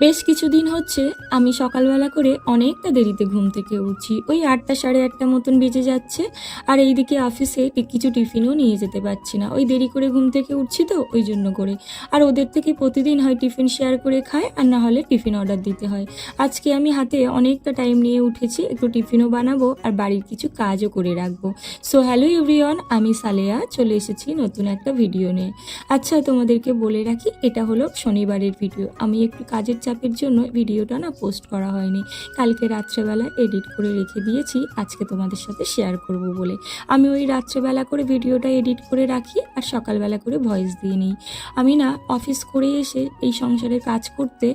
বেশ কিছুদিন হচ্ছে আমি সকালবেলা করে অনেকটা দেরিতে ঘুম থেকে উঠছি। ওই ৮টা সাড়ে ৮টা মতন বেজে যাচ্ছে। আর এইদিকে অফিসে কিছু টিফিনও নিয়ে যেতে পারছি না। ওই দেরি করে ঘুম থেকে উঠছি তো ওই জন্য করে। আর ওদের থেকে প্রতিদিন হয় টিফিন শেয়ার করে খায় আর না হলে টিফিন অর্ডার দিতে হয়। আজকে আমি হাতে অনেকটা টাইম নিয়ে উঠেছি, একটু টিফিনও বানাবো আর বাড়ির কিছু কাজও করে রাখবো। সো হ্যালো এভরিওয়ান, আমি সালেয়া চলে এসেছি নতুন একটা ভিডিও নিয়ে। আচ্ছা, তোমাদেরকে বলে রাখি, এটা হলো শনিবারের ভিডিও। আমি একটু কাজের চাপের জন্য ভিডিওটা পোস্ট করা হয়নি। কালকে রাত্রেবেলা এডিট করে রেখে দিয়েছি আজকে তোমাদের সাথে শেয়ার করব বলে। আমি ওই রাত্রেবেলা করে ভিডিওটা এডিট করে রাখি আর সকালবেলা করে ভয়েস দিয়ে নিই। আমি অফিস করে এসে এই সংসারের কাজ করতে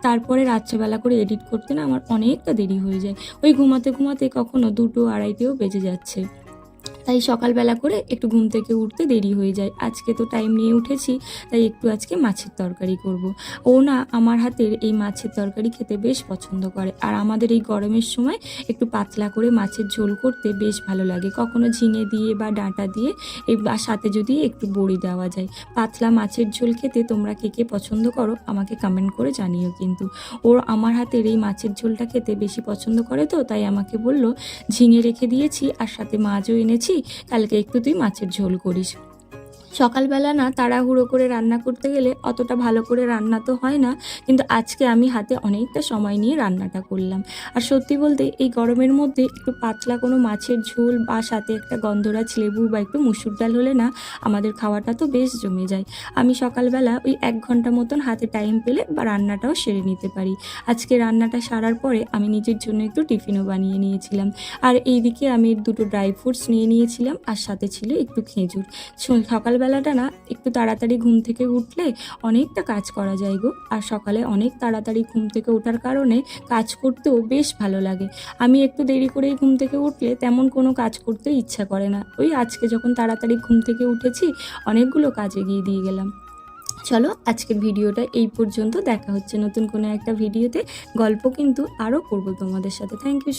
তারপরে রাত্রেবেলা করে এডিট করতে আমার অনেকটা দেরি হয়ে যায়। ওই ঘুমাতে ঘুমাতে কখনো 2টো 2:30ও বেজে যাচ্ছে। তাই সকালবেলা করে একটু ঘুম থেকে উঠতে দেরি হয়ে যায়। আজকে তো টাইম নিয়ে উঠেছি, তাই একটু আজকে মাছের তরকারি করব। ও আমার হাতের এই মাছের তরকারি খেতে বেশ পছন্দ করে। আর আমাদের এই গরমের সময় একটু পাতলা করে মাছের ঝোল করতে বেশ ভালো লাগে, কখনো ঝিঙে দিয়ে বা ডাঁটা দিয়ে, এই সাথে যদি একটু বড়ি দেওয়া যায়। পাতলা মাছের ঝোল খেতে তোমরা কে কে পছন্দ করো আমাকে কমেন্ট করে জানিও। কিন্তু ওর আমার হাতের এই মাছের ঝোলটা খেতে বেশি পছন্দ করে, তো তাই আমাকে বলল ঝিঙে রেখে দিয়েছি আর সাথে মাছও এনেছি, কালকে একটু তুই মাছের ঝোল করিস। সকালবেলা তাড়াহুড়ো করে রান্না করতে গেলে অতটা ভালো করে রান্না তো হয় না, কিন্তু আজকে আমি হাতে অনেকটা সময় নিয়ে রান্নাটা করলাম। আর সত্যি বলতে এই গরমের মধ্যে একটু পাতলা কোনো মাছের ঝোল বা সাথে একটা গন্ধরাজ লেবু বা একটু মুসুর ডাল হলে আমাদের খাওয়াটা তো বেশ জমে যায়। আমি সকালবেলা ওই 1 ঘন্টা মতন হাতে টাইম পেলে বা রান্নাটাও সেরে নিতে পারি। আজকে রান্নাটা সারার পরে আমি নিজের জন্য একটু টিফিনও বানিয়ে নিয়েছিলাম। আর এইদিকে আমি 2টো ড্রাই ফ্রুটস নিয়ে নিয়েছিলাম আর সাথে ছিল একটু খেজুর। সকালবেলাটা একটু তাড়াতাড়ি ঘুম থেকে উঠলে অনেকটা কাজ করা যায় গো। আর সকালে অনেক তাড়াতাড়ি ঘুম থেকে ওঠার কারণে কাজ করতেও বেশ ভালো লাগে। আমি একটু দেরি করেই ঘুম থেকে উঠলে তেমন কোনো কাজ করতে ইচ্ছা করে না। ওই আজকে যখন তাড়াতাড়ি ঘুম থেকে উঠেছি অনেকগুলো কাজ এগিয়ে দিয়ে গেলাম। চলো আজকের ভিডিওটা এই পর্যন্ত, দেখা হচ্ছে নতুন কোনো একটা ভিডিওতে। গল্প কিন্তু আরও করবো তোমাদের সাথে। Thank you.